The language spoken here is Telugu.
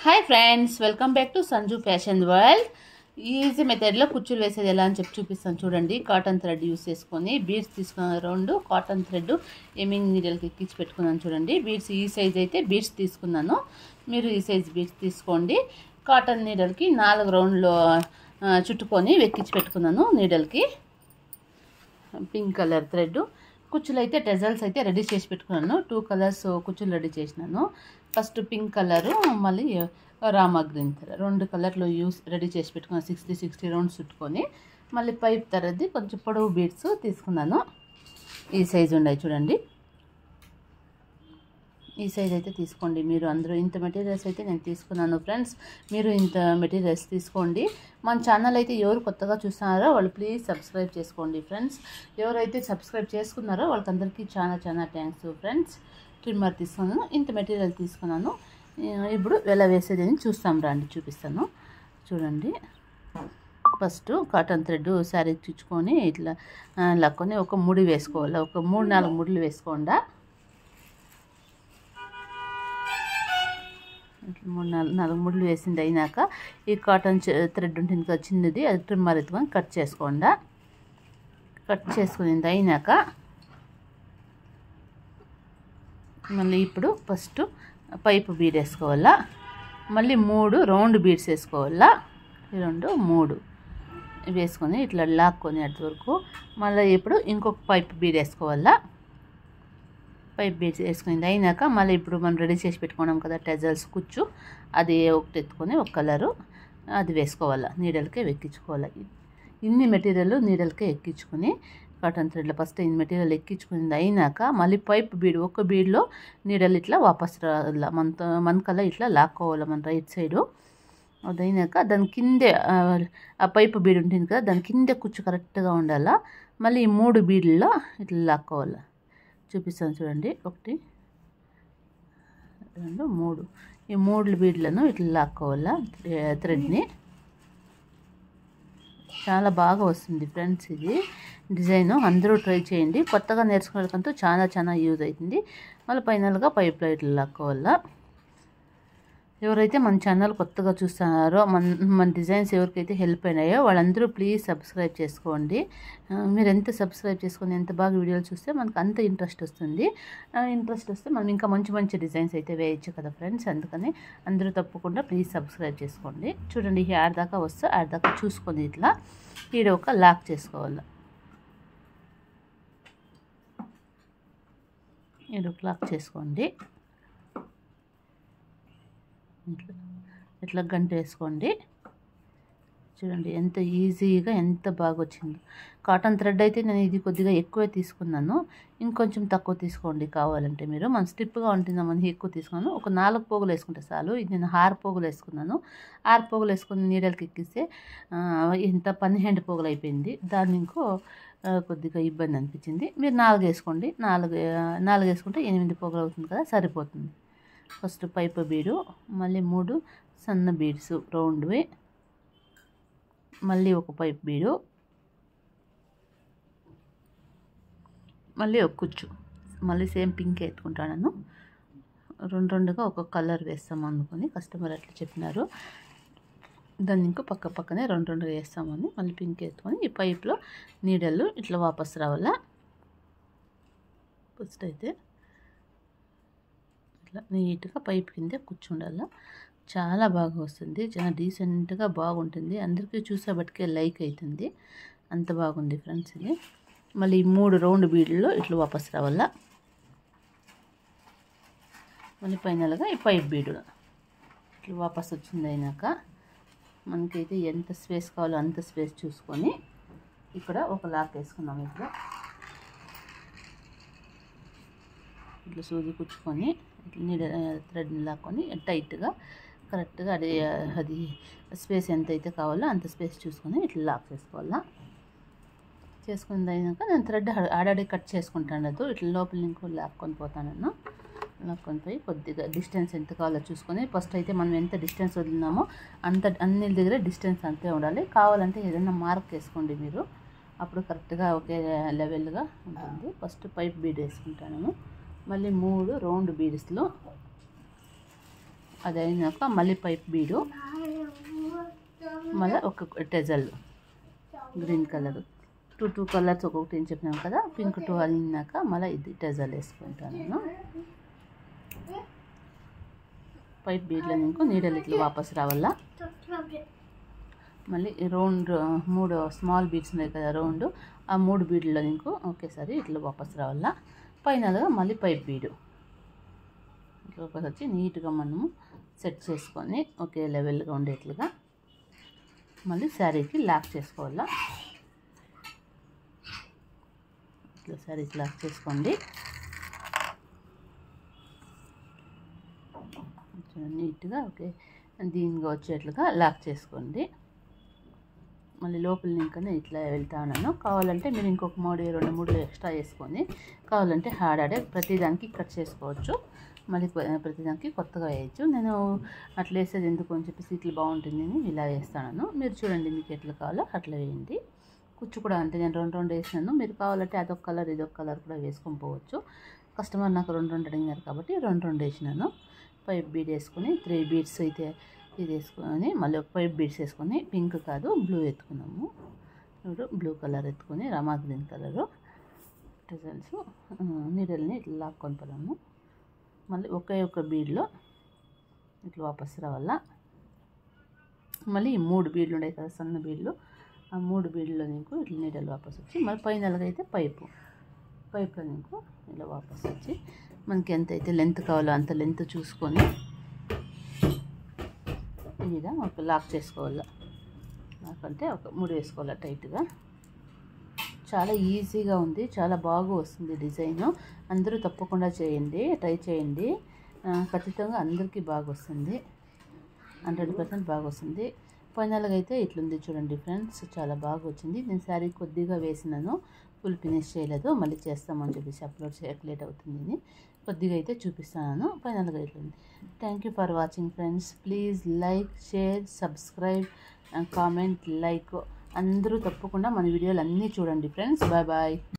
Hi friends, welcome back to Sanju fashion world. Easy మెథడ్లో కుచ్చులు వేసేది ఎలా అని చూపిస్తాను చూడండి. కాటన్ థ్రెడ్ యూస్ చేసుకొని బీడ్స్ తీసుకున్నాను. 2 కాటన్ థ్రెడ్ ఎమ్మింగ్ నీడల్కి ఎక్కించి పెట్టుకున్నాను చూడండి. బీడ్స్ ఈ సైజ్ అయితే బీడ్స్ తీసుకున్నాను, మీరు ఈ సైజ్ బీడ్స్ తీసుకోండి. కాటన్ నీడల్కి 4 రౌండ్లు చుట్టుకొని ఎక్కించి పెట్టుకున్నాను. నీడల్కి పింక్ కలర్ థ్రెడ్ కుచ్చులు అయితే టెజల్స్ అయితే రెడీ చేసి పెట్టుకున్నాను. 2 కలర్స్ కుచ్చులు రెడీ చేసినాను. ఫస్ట్ పింక్ కలరు, మళ్ళీ రామా గ్రీన్ కలర్, 2 కలర్లు రెడీ చేసి పెట్టుకున్నాను. 60 రౌండ్స్ చుట్టుకొని మళ్ళీ పైప్ తరది కొంచెం పొడవు బీడ్స్ తీసుకున్నాను. ఈ సైజు ఉన్నాయి చూడండి. ఈ సైజ్ అయితే తీసుకోండి. మీరు అందరూ ఇంత మెటీరియల్స్ అయితే నేను తీసుకున్నాను ఫ్రెండ్స్. మీరు ఇంత మెటీరియల్స్ తీసుకోండి. మన ఛానల్ అయితే ఎవరు కొత్తగా చూస్తున్నారో వాళ్ళు ప్లీజ్ సబ్స్క్రైబ్ చేసుకోండి ఫ్రెండ్స్. ఎవరైతే సబ్స్క్రైబ్ చేసుకున్నారో వాళ్ళకందరికీ చాలా థ్యాంక్స్ ఫ్రెండ్స్. ట్రిమ్మర్ తీసుకున్నాను, ఇంత మెటీరియల్ తీసుకున్నాను. ఇప్పుడు ఎలా వేసేది అని చూపిస్తాను చూడండి. ఫస్ట్ కాటన్ థ్రెడ్ శారీ చుచ్చుకొని ఇట్లా లాక్కొని ఒక ముడి వేసుకోవాలి. ఒక 3-4 ముడులు వేసుకోండా. 3-4 ముడులు వేసింది అయినాక ఈ కాటన్ థ్రెడ్ ఉంటుంది కదా చిన్నది, అది ట్రిమ్మర్ ఎత్తుకొని కట్ చేసుకోండా. కట్ చేసుకునేది అయినాక మళ్ళీ ఇప్పుడు ఫస్ట్ పైపు బీడ్ వేసుకోవాలా. మళ్ళీ 3 రౌండ్ బీడ్స్ వేసుకోవాలా. 2 3 వేసుకొని ఇట్లా లాక్కొని అటు వరకు మళ్ళీ ఇప్పుడు ఇంకొక పైపు బీడ్ వేసుకోవాలా. పైప్ బీడ్స్ వేసుకునేది అయినాక మళ్ళీ ఇప్పుడు మనం రెడీ చేసి పెట్టుకున్నాం కదా టెజల్స్ కుచ్చు, అది ఒకటి ఎత్తుకొని ఒక కలరు అది వేసుకోవాలా. నీడలకే ఎక్కించుకోవాలి. ఇన్ని మెటీరియల్ నీడలకే ఎక్కించుకొని కాటన్ థ్రెడ్లో ఫస్ట్ ఇన్ని మెటీరియల్ ఎక్కించుకునేది అయినాక మళ్ళీ పైప్ బీడ్ ఒక బీడ్లో నీడలు ఇట్లా వాపస్ రావాల. మనకల్లా ఇట్లా లాక్కోవాలి మన రైట్ సైడు. అది అయినాక దాని కిందే ఆ పైపు బీడ్ ఉంటుంది కదా దాని కిందే కుచ్చు కరెక్ట్గా ఉండాలా. మళ్ళీ ఈ 3 బీడ్లలో ఇట్లా లాక్కోవాలి. చూపిస్తాను చూడండి. 1 2 3 ఈ 3 బీడ్లను ఇట్లా లాక్కోవాలా థ్రెడ్ని. చాలా బాగా వస్తుంది ఫ్రెండ్స్ ఇది డిజైన్. అందరూ ట్రై చేయండి. కొత్తగా నేర్చుకోవడానికంటూ చాలా యూజ్ అవుతుంది. మళ్ళీ ఫైనల్గా పైప్లో ఇట్లా లాక్కోవాలా. ఎవరైతే మన ఛానల్ కొత్తగా చూస్తున్నారో మన డిజైన్స్ ఎవరికైతే హెల్ప్ అయినాయో వాళ్ళందరూ ప్లీజ్ సబ్స్క్రైబ్ చేసుకోండి. మీరు ఎంత సబ్స్క్రైబ్ చేసుకొని ఎంత బాగా వీడియోలు చూస్తే మనకు అంత ఇంట్రెస్ట్ వస్తుంది. ఇంట్రెస్ట్ వస్తే మనం ఇంకా మంచి డిజైన్స్ అయితే వేయచ్చు కదా ఫ్రెండ్స్. అందుకని అందరూ తప్పకుండా ప్లీజ్ సబ్స్క్రైబ్ చేసుకోండి. చూడండి, ఈ ఆడ దాకా వస్తే ఆడ దాకా చూసుకొని ఇట్లా ఈడ ఒక లాక్ చేసుకోవాలి. ఈడ ఒక లాక్ చేసుకోండి. ఇట్లా గంట వేసుకోండి. చూడండి ఎంత ఈజీగా ఎంత బాగా వచ్చిందో. కాటన్ థ్రెడ్ అయితే నేను ఇది కొద్దిగా ఎక్కువే తీసుకున్నాను. ఇంకొంచెం తక్కువ తీసుకోండి కావాలంటే మీరు. మన స్టిప్గా ఉంటుందామని ఎక్కువ తీసుకున్నాను. ఒక 4 పోగులు వేసుకుంటే చాలు. ఇది నేను 6 పోగులు వేసుకున్నాను. 6 పోగులు వేసుకుని నీడలకి ఎక్కిస్తే ఇంత 12 పోగులు అయిపోయింది. దాన్ని కొద్దిగా ఇబ్బంది అనిపించింది. మీరు 4 వేసుకోండి. 4 వేసుకుంటే 8 పోగులు అవుతుంది కదా, సరిపోతుంది. ఫస్ట్ పైపు బీడు, మళ్ళీ 3 సన్న బీడ్స్ రౌండ్వి, మళ్ళీ ఒక పైప్ బీడు, మళ్ళీ ఒక కుచ్చు, మళ్ళీ సేమ్ పింక్ ఎత్తుకుంటాను. 2గా ఒక కలర్ వేస్తాము అనుకొని కస్టమర్ అట్లా చెప్పినారు. దాన్ని పక్కనే 2 వేస్తామని మళ్ళీ పింక్ ఎత్తుకొని ఈ పైప్లో నీడలు ఇట్లా వాపస్ రావాలా. ఫస్ట్ అయితే ఇట్లా నీట్గా పైప్ కింద కూర్చుండాల. చాలా బాగా వస్తుంది. చాలా డీసెంట్గా బాగుంటుంది. అందరికీ చూసేబట్టికే లైక్ అవుతుంది. అంత బాగుంది ఫ్రెండ్స్ ఇది. మళ్ళీ 3 రౌండ్ బీడ్లో ఇట్లా వాపస్ రావాలా. మళ్ళీ ఫైనల్గా ఈ పైప్ బీడు ఇట్లా వాపస్ వచ్చింది అయినాక మనకైతే ఎంత స్పేస్ కావాలో అంత స్పేస్ చూసుకొని ఇక్కడ ఒక లాక్ వేసుకున్నాం. ఇట్లా సూది కుచ్చుకొని ఇట్లా నీడ థ్రెడ్ని లాక్కొని టైట్గా కరెక్ట్గా అది స్పేస్ ఎంత అయితే కావాలో అంత స్పేస్ చూసుకొని ఇట్లా లాక్ చేసుకోవాలా. చేసుకుని అయినాక నేను థ్రెడ్ ఆడాడి కట్ చేసుకుంటాను. ఇట్లా లోపల లాక్కొని పోతాను. లాక్కొని పోయి కొద్దిగా డిస్టెన్స్ ఎంత కావాలో చూసుకొని ఫస్ట్ అయితే మనం ఎంత డిస్టెన్స్ వదిలినామో అన్ని దగ్గర డిస్టెన్స్ అంతే ఉండాలి. కావాలంటే ఏదైనా మార్క్ వేసుకోండి మీరు, అప్పుడు కరెక్ట్గా ఒకే లెవెల్గా ఉంటుంది. ఫస్ట్ పైప్ బీడ్ వేసుకుంటాను. మళ్ళీ 3 రౌండ్ బీడ్స్లో అది అయినాక మళ్ళీ పైప్ బీడు, మళ్ళీ ఒక టెజల్ గ్రీన్ కలర్, టూ కలర్స్ ఒక్కొక్కటి అని చెప్పినాం కదా. పింక్ 2 అల్లినాక మళ్ళీ ఇది టెజల్ వేసుకుంటాను నేను. పైప్ బీడ్లో నీకు నీడలు ఇట్లా వాపస్ రావాలా. మళ్ళీ రౌండ్ 3 స్మాల్ బీడ్స్ ఉన్నాయి కదా రౌండ్, ఆ 3 బీడ్లో నీకు ఒకేసారి ఇట్లా వాపస్ రావాలా. ఫైనల్గా మళ్ళీ పైప్ బీడు ఇట్లా వాపస్ వచ్చి నీట్గా మనము సెట్ చేసుకొని ఒకే లెవెల్గా ఉండేట్లుగా మళ్ళీ శారీకి లాక్ చేసుకోవాలా. ఇట్లా శారీకి లాక్ చేసుకోండి. నీట్గా ఓకే దీనిగా వచ్చేట్లుగా లాక్ చేసుకోండి. మళ్ళీ లోపల ఇంకనే ఇట్లా వెళ్తా ఉన్నాను. కావాలంటే మీరు ఇంకొక 2-3 ఎక్స్ట్రా వేసుకొని కావాలంటే హార్డ్ ప్రతిదానికి కట్ చేసుకోవచ్చు. మళ్ళీ ప్రతిదానికి కొత్తగా వేయచ్చు. నేను అట్లా వేసేది ఎందుకు అని చెప్పేసి ఇట్లా బాగుంటుంది అని ఇలా వేస్తాను. మీరు చూడండి మీకు ఎట్లా కావాలో అట్లా వేయండి. కుచ్చు కూడా అంతే, నేను 2 వేసినాను. మీరు కావాలంటే అదొక కలర్ ఇదొక కలర్ కూడా వేసుకొని పోవచ్చు. కస్టమర్ నాకు 2 అడిగినారు కాబట్టి 2 వేసినాను. పైప్ బీడ్ వేసుకొని 3 బీడ్స్ అయితే ఇది వేసుకొని మళ్ళీ ఒక 5 బీడ్స్ వేసుకొని పింక్ కాదు బ్లూ ఎత్తుకున్నాము. ఇప్పుడు బ్లూ కలర్ ఎత్తుకొని రామా గ్రీన్ కలరు టెజల్స్ నీడల్ని ఇట్లా లాక్కొని పోదాము. మళ్ళీ ఒక బీడ్లో ఇట్లా వాపస్ రావాలా. మళ్ళీ 3 బీడ్లు ఉన్నాయి కదా సన్న బీడ్లు, ఆ 3 బీడ్లో నీకు ఇట్లా నీడలు వాపస్ వచ్చి మళ్ళీ పైనలుగా అయితే పైప్లో నీకు ఇలా వాపస్ వచ్చి మనకి ఎంత అయితే లెంత్ కావాలో అంత లెంత్ చూసుకొని ఇలా ఒక లాక్ చేసుకోవాలా. నాకంటే ఒక 3 వేసుకోవాలా టైట్గా. చాలా ఈజీగా ఉంది, చాలా బాగా వస్తుంది డిజైన్. అందరూ తప్పకుండా చేయండి, ట్రై చేయండి. ఖచ్చితంగా అందరికీ బాగా వస్తుంది, 100% బాగా వస్తుంది. ఫైనల్గా అయితే ఇట్లుంది చూడండి ఫ్రెండ్స్, చాలా బాగా వచ్చింది. నేను శారీ కొద్దిగా వేసినాను, ఫుల్ ఫినిష్ చేయలేదు. మళ్ళీ చేస్తామని చెప్పేసి అప్లోడ్ చేయక లేట్ అవుతుంది. కొద్దిగా అయితే చూపిస్తాను. ఫైనల్గా ఇట్లుంది. Thank you for watching friends. Please like, share, subscribe, comment, like అందరూ తప్పకుండా మన వీడియోలు అన్నీ చూడండి ఫ్రెండ్స్. Bye bye.